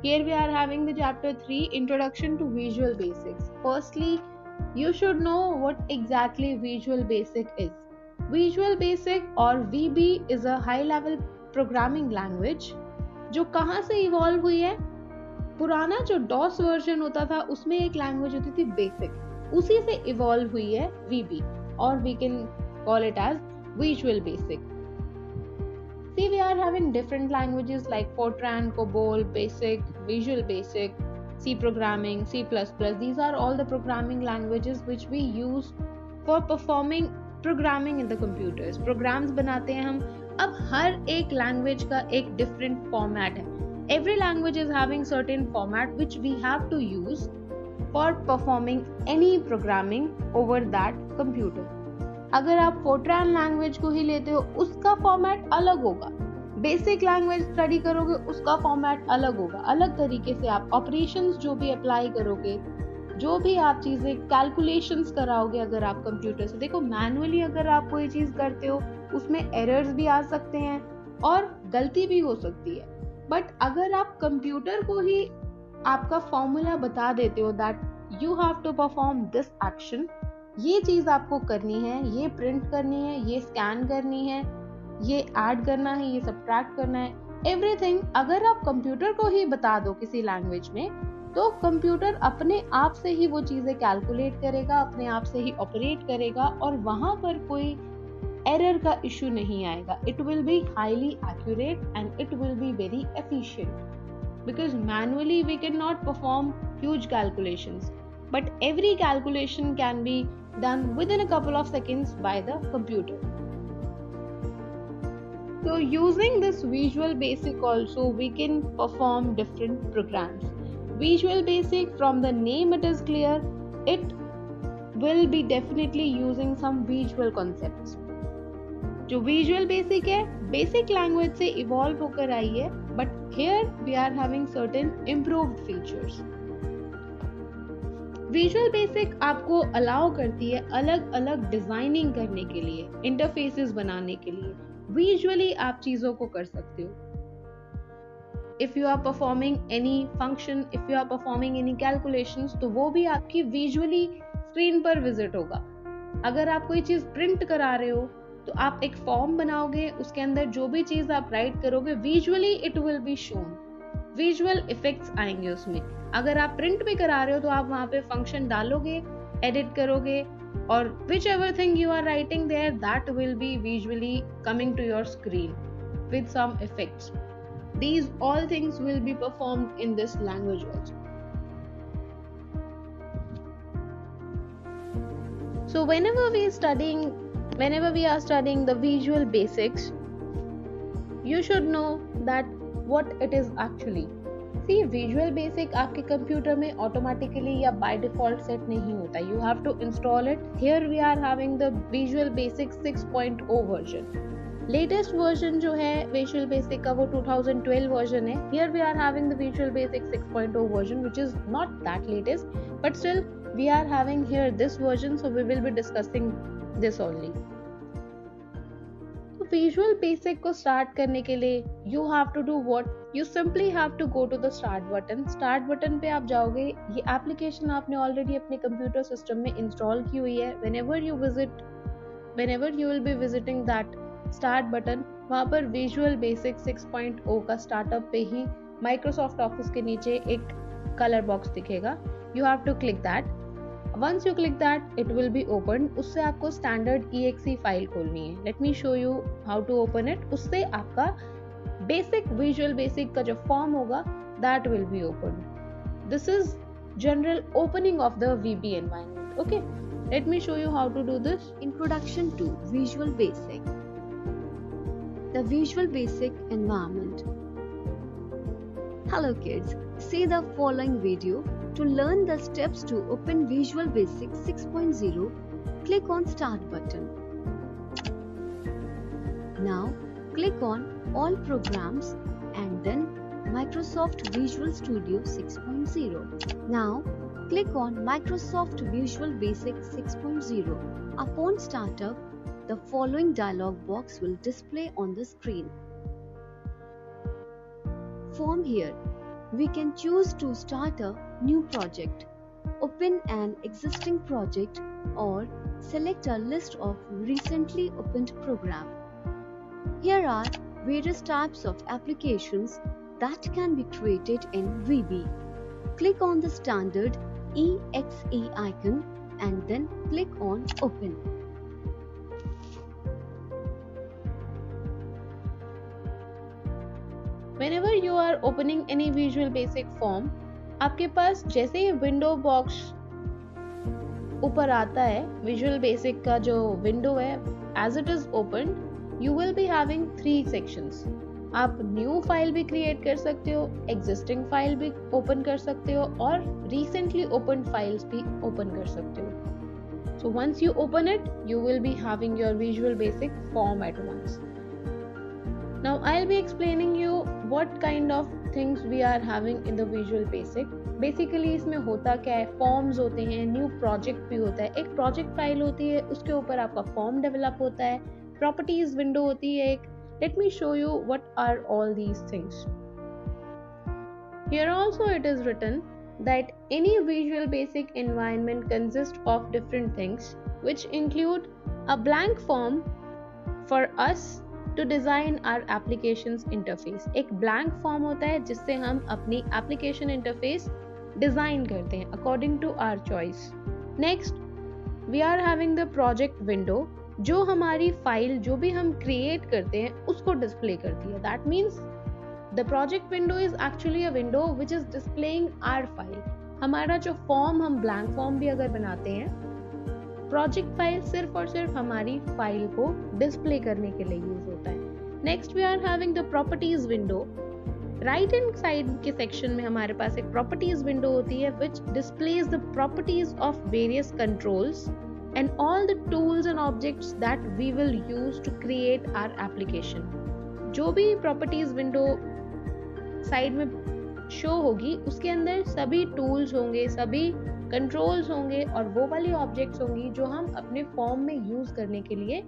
Here we are having the chapter 3, Introduction to Visual Basics. Firstly, you should know what exactly Visual Basic is. Visual Basic or VB is a high level programming language जो कहाँ से evolve हुई है? पुराना जो DOS version होता था उसमें एक लैंग्वेज होती थी बेसिक, उसी से इवॉल्व हुई है VB और we can call it as Visual Basic. See, we are having different languages like Fortran, COBOL, BASIC, Visual Basic, C programming, C++. These are all the programming languages which we use for performing programming in the computers. Programs बनाते हैं हम. अब हर एक language का एक different format है. Every language is having certain format which we have to use for performing any programming over that computer. अगर आप फोर्ट्रान लैंग्वेज को ही लेते हो उसका फॉर्मेट अलग होगा, बेसिक लैंग्वेज स्टडी करोगे उसका फॉर्मेट अलग होगा. अलग तरीके से आप ऑपरेशंस जो भी अप्लाई करोगे, जो भी आप चीजें कैलकुलेशंस कराओगे अगर आप कंप्यूटर से. देखो, मैनुअली अगर आप कोई चीज करते हो उसमें एरर्स भी आ सकते हैं और गलती भी हो सकती है. बट अगर आप कंप्यूटर को ही आपका फॉर्मूला बता देते हो that you have to perform this action, ये चीज आपको करनी है, ये प्रिंट करनी है, ये स्कैन करनी है, ये ऐड करना है, ये सब्ट्रैक्ट करना है, एवरीथिंग अगर आप कंप्यूटर को ही बता दो किसी लैंग्वेज में, तो कंप्यूटर अपने आप से ही वो चीजें कैलकुलेट करेगा, अपने आप से ही ऑपरेट करेगा और वहां पर कोई एरर का इशू नहीं आएगा. It will be highly accurate and it will be very efficient because manually we can not perform huge calculations, but every calculation can be done within a couple of seconds by the computer. So using this Visual Basic also we can perform different programs. Visual Basic, from the name it is clear, it will be definitely using some visual concepts. जो Visual Basic है basic language से evolve होकर आई है, but here we are having certain improved features. Visual basic आपको allow करती है अलग अलग डिजाइनिंग करने के लिए, इंटरफेसेस बनाने के लिए. विजुअली आप चीजों को कर सकते हो. If you are performing any function, if you are performing any calculations, तो वो भी आपकी विजुअली स्क्रीन पर विजिट होगा. अगर आप कोई चीज प्रिंट करा रहे हो तो आप एक फॉर्म बनाओगे, उसके अंदर जो भी चीज आप राइट करोगे visually it will be shown. Visual effects आएंगे उसमें. अगर आप प्रिंट भी करा रहे हो तो आप वहां पे फंक्शन डालोगे, एडिट करोगे और whichever thing you are writing there that will be visually coming to your screen with some effects. These all things will be performed in this language also. So whenever we are studying the Visual Basics, you should know that what it is actually. See, Visual Basic आपके computer में automatically या by default set नहीं होता. You have to install it. Here we are having the Visual Basic 6.0 version. Latest version जो है Visual Basic का वो 2012 version है. Here we are having the Visual Basic 6.0 version which is not that latest, but still we are having here this version, so we will be discussing this only. तो Visual Basic को start करने के लिए you have to do what? You simply have to go to the start button. Start button पे आप जाओगे. ये application आपने ऑलरेडी अपने कंप्यूटर सिस्टम में इंस्टॉल की हुई है. whenever you will be visiting that start button, वहां पर विजुअल बेसिक 6.0 का स्टार्टअप पे ही माइक्रोसॉफ्ट ऑफिस के नीचे एक कलर बॉक्स दिखेगा. You have to click that. Once you click that it will be open. उससे आपको स्टैंडर्ड exe फाइल खोलनी है. Let me show you how to open it. उससे आपका बेसिक विजुअल बेसिक का जो फॉर्म होगा that will be open. This is general opening of the VB environment. Okay, let me show you how to do this. Introduction to visual basic. The Visual Basic environment. Hello kids, see the following video. To learn the steps to open Visual Basic 6.0, click on Start button. Now click on All Programs and then Microsoft Visual Studio 6.0. Now click on Microsoft Visual Basic 6.0. Upon startup, the following dialog box will display on the screen. Form here. we can choose to start a new project, open an existing project, or select a list of recently opened programs. Here are various types of applications that can be created in VB. Click on the standard EXE icon and then click on Open. Whenever you are opening any Visual Basic form, आपके पास जैसे ही window box ऊपर आता है, visual basic का जो window है, as it is open, you will be having 3 sections. आप new file भी क्रिएट कर सकते हो, एग्जिस्टिंग फाइल भी ओपन कर सकते हो और रिसेंटली ओपन फाइल्स भी ओपन कर सकते हो. So once you open it, you will be having your Visual Basic form at once. Now I'll be explaining you what kind of things we are having in the Visual Basic. Basically इसमें होता क्या है, forms होते हैं, new project भी होता है, एक प्रोजेक्ट फाइल होती है, उसके ऊपर आपका फॉर्म डेवलप होता है, प्रॉपर्टीज विंडो होती है एक. Let me show you what are all these things. Here also it is written that any Visual Basic environment consists of different things which include a blank form for us to design our applications interface. एक blank form होता है जिससे हम अपनी application interface design करते हैं according to our choice. Next, we are having the project window जो हमारी फाइल जो भी हम क्रिएट करते हैं उसको डिस्प्ले करती है. That means the project window is actually a window which is displaying our file. हमारा जो फॉर्म, हम blank form भी अगर बनाते हैं, प्रोजेक्ट फाइल सिर्फ और सिर्फ हमारी फाइल को डिस्प्ले करने के लिए यूज होता है. Next we are having the properties window. Right hand side के सेक्शन में हमारे पास एक प्रॉपर्टीज विंडो होती है which displays the properties of various controls and all the tools and objects that we will use to create our application. जो भी properties window side में शो होगी उसके अंदर सभी टूल्स होंगे, सभी कंट्रोल्स होंगे और वो वाली ऑब्जेक्ट्स होंगी जो हम अपने फॉर्म में यूज करने के लिए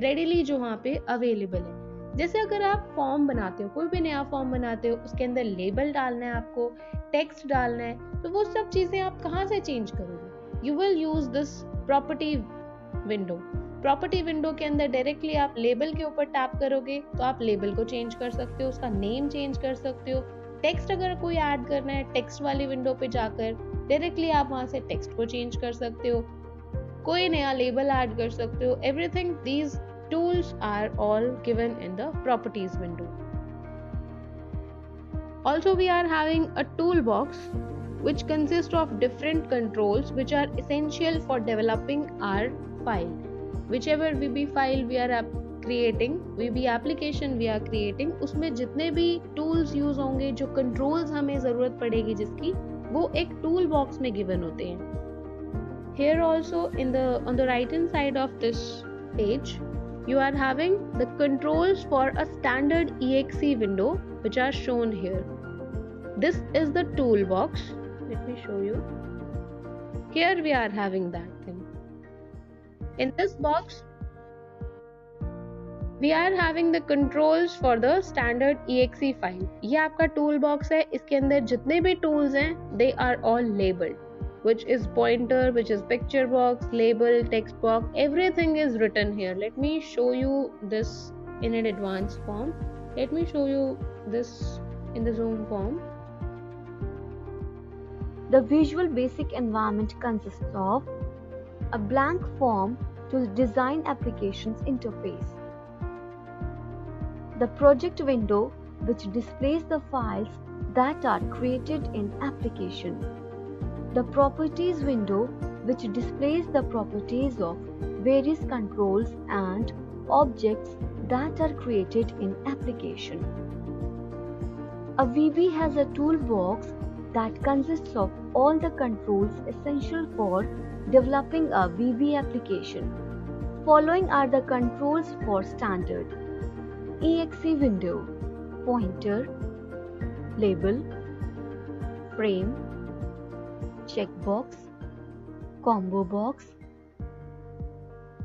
रेडीली जो वहाँ पे अवेलेबल है. जैसे अगर आप फॉर्म बनाते हो, कोई भी नया फॉर्म बनाते हो, उसके अंदर लेबल डालना है, आपको टेक्स्ट डालना है, तो वो सब चीजें आप कहाँ से चेंज करोगे? You will use this property window. Property window के अंदर डायरेक्टली आप लेबल के ऊपर टैप करोगे तो आप लेबल को चेंज कर सकते हो, उसका नेम चेंज कर सकते हो. टेक्स्ट अगर कोई ऐड करना है, टेक्स्ट वाली विंडो पे जाकर डायरेक्टली आप वहां से टेक्स्ट को चेंज कर सकते हो, कोई नया लेबल ऐड कर सकते हो. Everything, these tools are all given in the properties window. Also we are having a toolbox which consists of different controls which are essential for developing our file. Whichever VB file we are creating, VB application we are creating, उसमें जितने भी tools use होंगे, जो controls हमें ज़रूरत पड़ेगी जिसकी, वो एक tool box में given होते हैं. Here also on the right hand side of this page, you are having the controls for a standard EXE window which are shown here. This is the toolbox. Let me show you. Here we are having that thing. In this box, we are having the controls for the standard EXE file. ये आपका toolbox है. इसके अंदर जितने भी tools हैं, they are all labeled. Which is pointer, which is picture box, label, text box, everything is written here. Let me show you this in an advanced form. Let me show you this in the Zoom form. The Visual Basic environment consists of a blank form to design applications interface, the project window which displays the files that are created in application, the properties window which displays the properties of various controls and objects that are created in application. A VB has a toolbox that consists of all the controls essential for developing a VB application. Following are the controls for standard EXE window: pointer, label, frame, checkbox, combo box,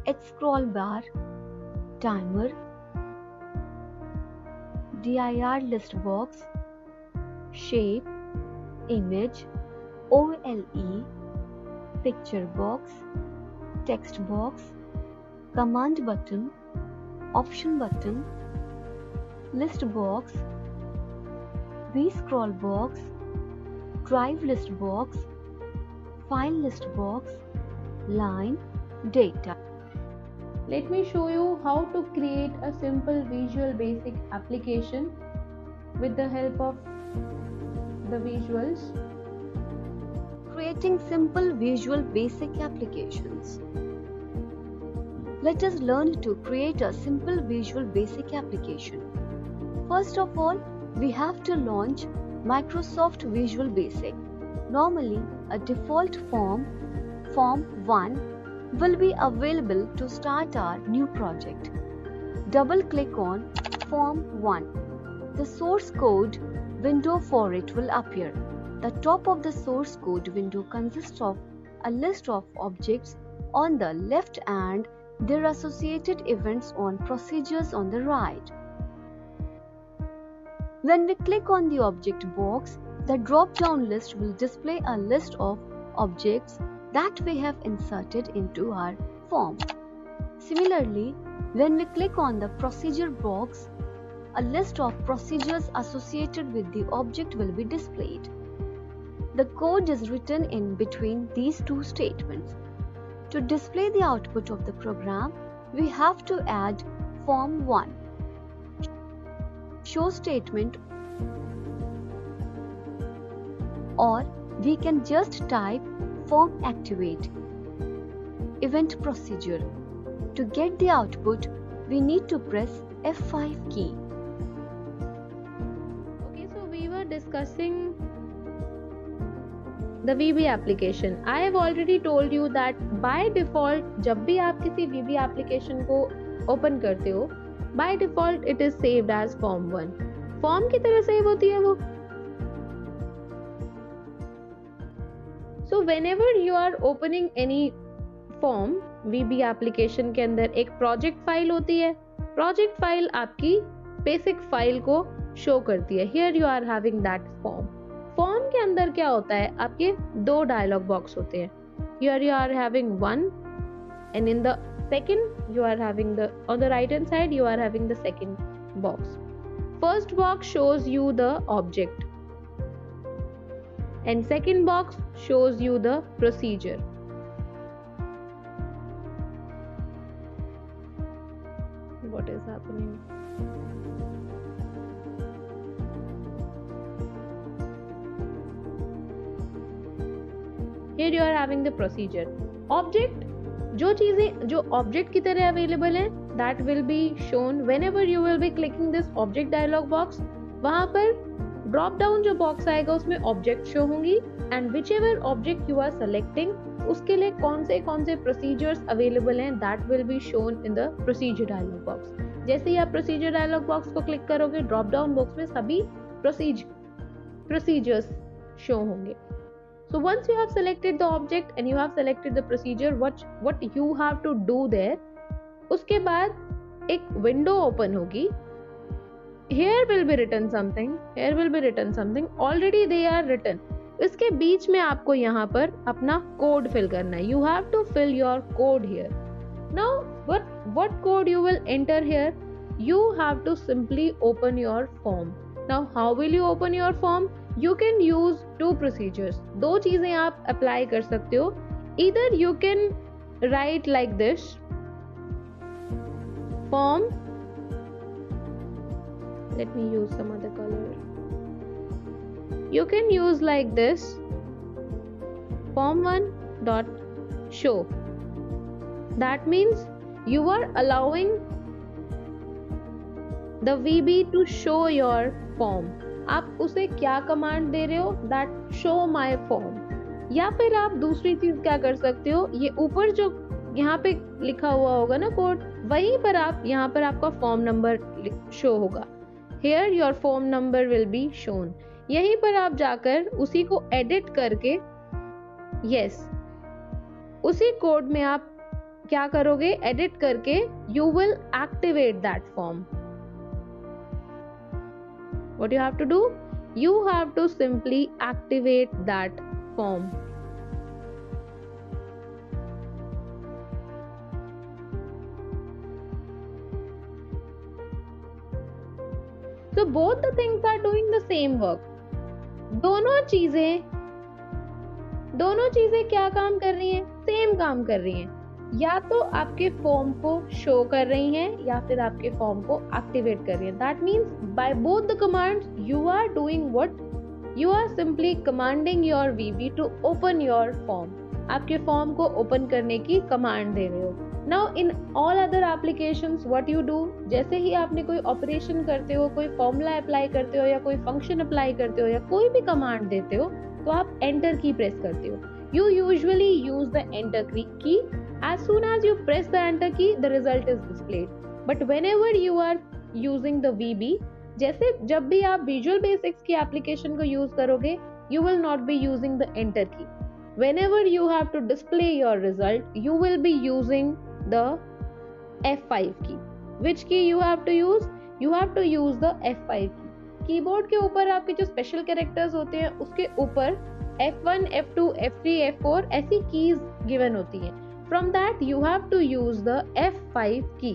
H scroll bar, timer, dir list box, shape, image, OLE, picture box, text box, command button, option button, list box, V-scroll box, drive list box, file list box, line, data. Let me show you how to create a simple Visual Basic application with the help of the visuals. Creating simple Visual Basic applications. Let us learn to create a simple Visual Basic application. First of all, we have to launch Microsoft Visual Basic. Normally, a default form 1, will be available to start our new project. Double-click on Form 1. The source code window for it will appear. The top of the source code window consists of a list of objects on the left and their associated events on procedures on the right. When we click on the object box, the drop-down list will display a list of objects that we have inserted into our form. Similarly, when we click on the procedure box, a list of procedures associated with the object will be displayed. The code is written in between these two statements. To display the output of the program, we have to add Form 1 show statement, or we can just type form activate event procedure. To get the output, we need to press F5 key. Okay, so we were discussing the VB application. I have already told you that by default जब भी आप किसी VB application को open करते हो, by default it is saved as form 1. Form की तरह save होती है वो. So whenever you are opening any form, VB application के अंदर एक project file होती है. Project file आपकी basic file को show करती है. Here you are having that form. Form के अंदर क्या होता है, आपके दो डायलॉग बॉक्स होते हैं. Here you are having one, and in the second you are having on the right hand side you are having the second box. First box shows you the object, and second box shows you the procedure. What is happening? Here you are having the procedure. Object, जो चीजें जो object की तरह available हैं, that will be shown whenever you will be clicking this object dialog box. वहाँ पर drop down जो box आएगा उसमें object show होंगी, and whichever object you are selecting उसके लिए कौन से procedures available हैं, that will be shown in the procedure dialog box. जैसे ही आप procedure dialog box को click करोगे, drop down box में सभी procedures show होंगे. So once you have selected the object and you have selected the procedure, what you have to do there, उसके बाद एक window open होगी. Here will be written something, here will be written something, already they are written. इसके बीच में आपको यहाँ पर अपना code fill करना है. You have to fill your code here. Now what code you will enter here? You have to simply open your form. Now how will you open your form? You can use two procedures. दो चीजें आप apply कर सकते हो. Either you can write like this, form. Let me use some other color. You can use like this, form1 dot show. That means you are allowing the VB to show your form. आप उसे क्या command दे रहे हो, that show my form. या फिर आप दूसरी चीज क्या कर सकते हो, ये ऊपर जो यहाँ पे लिखा हुआ होगा ना कोड, वहीं पर आप यहाँ पर आपका फॉर्म नंबर शो होगा. Here your form number will be shown. यहीं पर आप जाकर उसी को एडिट करके, यस, उसी कोड में आप क्या करोगे, एडिट करके you will activate that form. What you have to do? you have to simply activate that form. So both the things are doing the same work. दोनों चीजें क्या काम कर रही हैं? सेम काम कर रही हैं. या तो आपके फॉर्म को शो कर रही हैं या फिर आपके फॉर्म को एक्टिवेट कर रही हैं. That means by both the commands you are doing what? You are simply commanding your VB to open your form. आपके फॉर्म को ओपन करने की कमांड दे रहे हो. Now in all other applications what you do, जैसे ही आपने कोई ऑपरेशन करते हो, कोई फॉर्मूला अप्लाई करते हो या कोई फंक्शन अप्लाई करते हो या कोई भी कमांड देते हो, तो आप एंटर की प्रेस करते हो. You usually use the enter की. As soon as you press the enter key, the result is displayed. But whenever you are using the VB, जैसे जब भी आप Visual Basics की एप्लीकेशन को यूज करोगे, you will not be using the enter key. Whenever you have to display your result, you will be using the F5 key. Which key you have to use? You have to use the F5 key. Keyboard के ऊपर आपके जो special characters होते हैं उसके ऊपर F1, F2, F3, F4 ऐसी keys given होती हैं. From that you have to use the F5 key.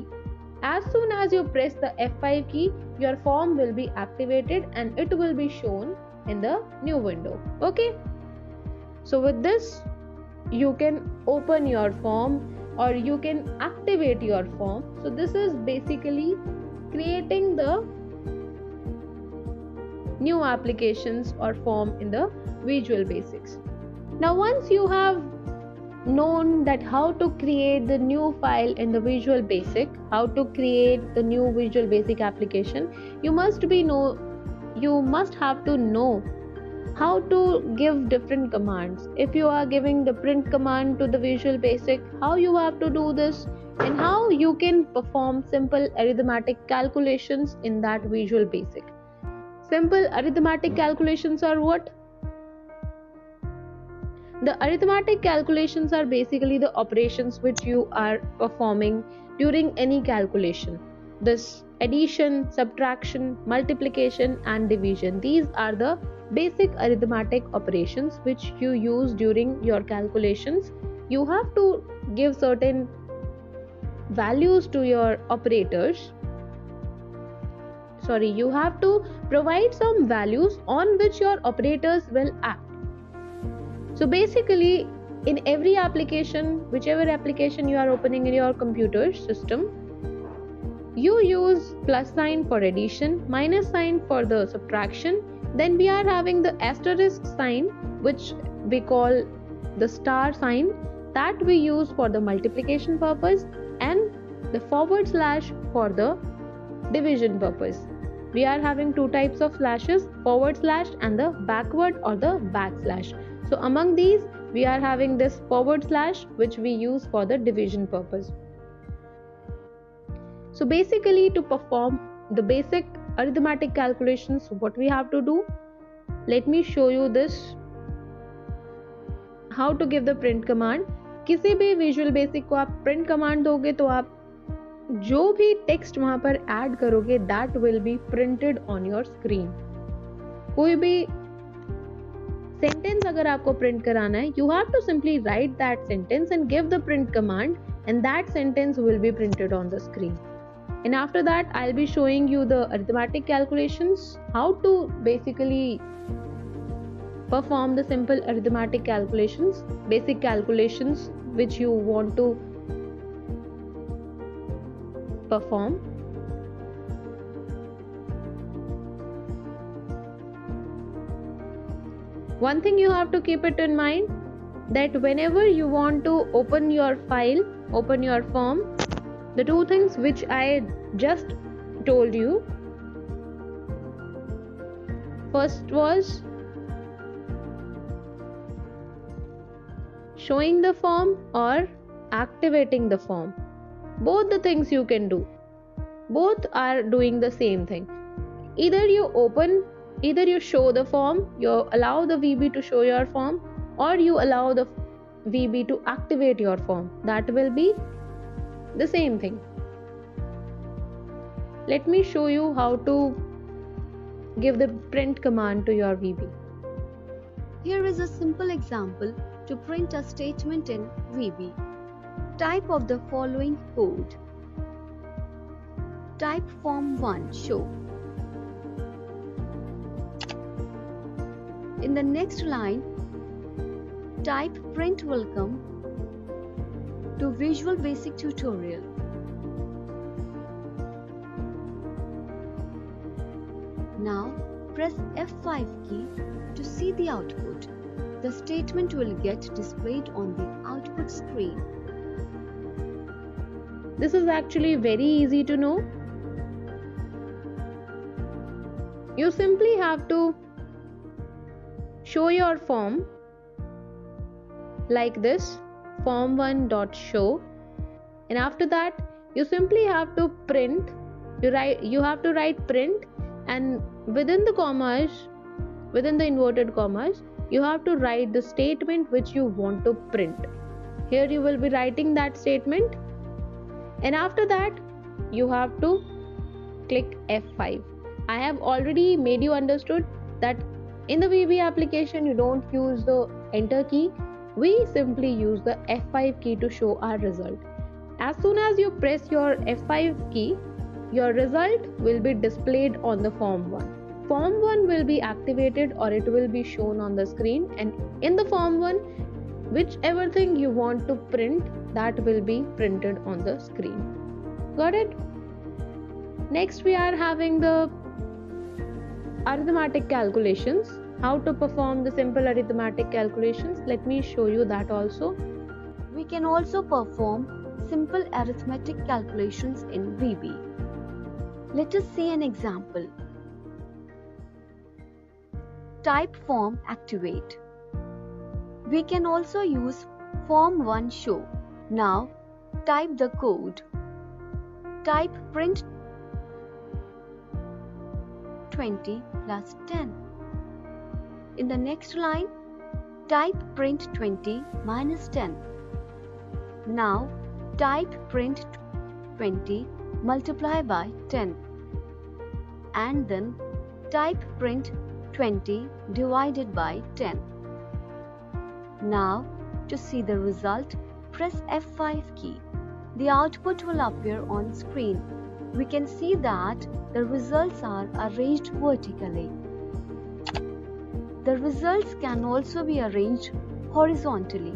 As soon as you press the F5 key, your form will be activated and it will be shown in the new window. Okay? So with this, you can open your form or you can activate your form. So this is basically creating the new applications or form in the Visual Basics. Now once you have known that how to create the new file in the Visual Basic, how to create the new Visual Basic application, you must have to know how to give different commands. If you are giving the print command to the Visual Basic, how you have to do this and how you can perform simple arithmetic calculations in that Visual Basic. Simple arithmetic calculations are what? The arithmetic calculations are basically the operations which you are performing during any calculation. This addition, subtraction, multiplication and division. These are the basic arithmetic operations which you use during your calculations. You have to give certain values to your operators. You have to provide some values on which your operators will act. So basically, in every application, whichever application you are opening in your computer system, you use plus sign for addition, minus sign for the subtraction, then we are having the asterisk sign which we call the star sign, that we use for the multiplication purpose, and the forward slash for the division purpose. We are having two types of slashes, forward slash and the backward or the backslash. So among these, we are having this forward slash which we use for the division purpose. So basically, to perform the basic arithmetic calculations, what we have to do, let me show you this, how to give the print command. किसी भी Visual Basic को आप print command दोगे तो आप जो भी text वहां पर ऐड करोगे that will be printed on your screen. कोई भी सेंटेंस अगर आपको प्रिंट कराना है, you have to simply write that sentence and give the print command and that sentence will be printed on the screen. And after that, I'll be showing you the arithmetic calculations, how to basically perform the simple arithmetic calculations, basic calculations which you want to perform. One thing you have to keep it in mind, that whenever you want to open your file, open your form, the two things which I just told you, first was showing the form or activating the form. Both the things you can do. Both are doing the same thing. Either you show the form, you allow the VB to show your form, or you allow the VB to activate your form. That will be the same thing. Let me show you how to give the print command to your VB. Here is a simple example to print a statement in VB. Type of the following code. Type form1 show. In the next line, type print welcome to Visual Basic tutorial. Now press F5 key to see the output. The statement will get displayed on the output screen. This is actually very easy to know. You simply have to show your form like this, form1.show, and after that you simply have to print. You have to write print, and within the commas, within the inverted commas, you have to write the statement which you want to print. Here you will be writing that statement, and after that you have to click F5. I have already made you understood that in the VB application you don't use the enter key. We simply use the F5 key to show our result. As soon as you press your F5 key, your result will be displayed on the form 1. Form 1 will be activated, or it will be shown on the screen, and in the form 1, whichever thing you want to print, that will be printed on the screen. Got it? Next we are having the arithmetic calculations. How to perform the simple arithmetic calculations? Let me show you that also. We can also perform simple arithmetic calculations in VB. Let us see an example. Type form activate. We can also use form1 show. Now type the code. Type print 20 plus 10. In the next line, type print 20 minus 10. Now type print 20 multiply by 10, and then type print 20 divided by 10. Now to see the result, press F5 key. The output will appear on screen. We can see that the results are arranged vertically. The results can also be arranged horizontally.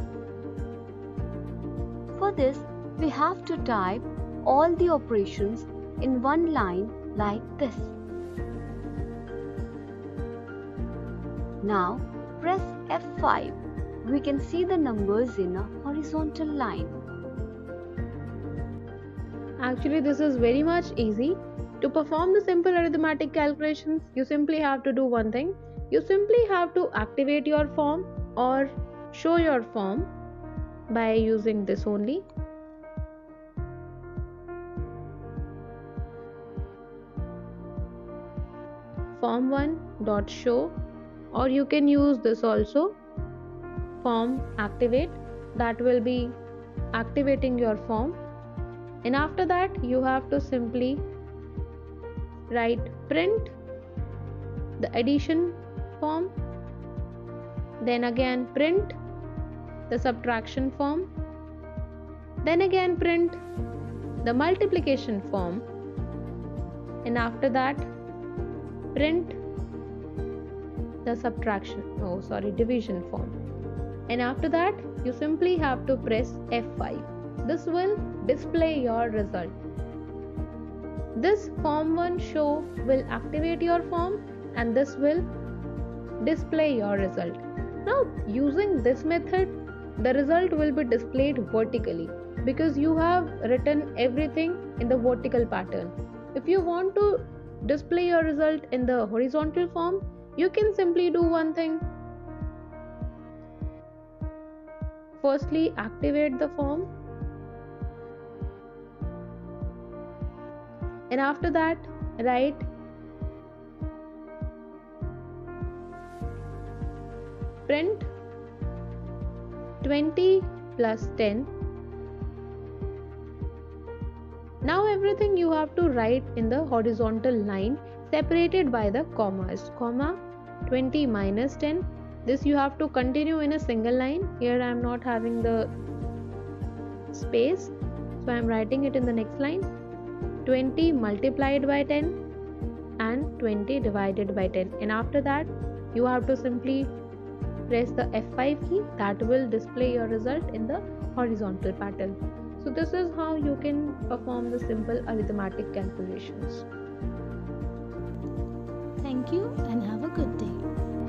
For this, we have to type all the operations in one line like this. Now press F5. We can see the numbers in a horizontal line. Actually, this is very much easy. To perform the simple arithmetic calculations, you simply have to do one thing. You simply have to activate your form or show your form by using this only. Form1.show, or you can use this also, form activate. That will be activating your form, and after that you have to simply write print the addition form, then again print the subtraction form, then again print the multiplication form, and after that print the division form, and after that you simply have to press F5. This will display your result. This form1 show will activate your form, and this will display your result. Now using this method, the result will be displayed vertically because you have written everything in the vertical pattern. If you want to display your result in the horizontal form, you can simply do one thing. Firstly, activate the form, and after that write print 20 plus 10. Now everything you have to write in the horizontal line separated by the commas. Comma 20 minus 10. This you have to continue in a single line. Here I am not having the space, so I am writing it in the next line. 20 multiplied by 10 and 20 divided by 10, and after that you have to simply press the F5 key. That will display your result in the horizontal pattern. So this is how you can perform the simple arithmetic calculations. Thank you and have a good day.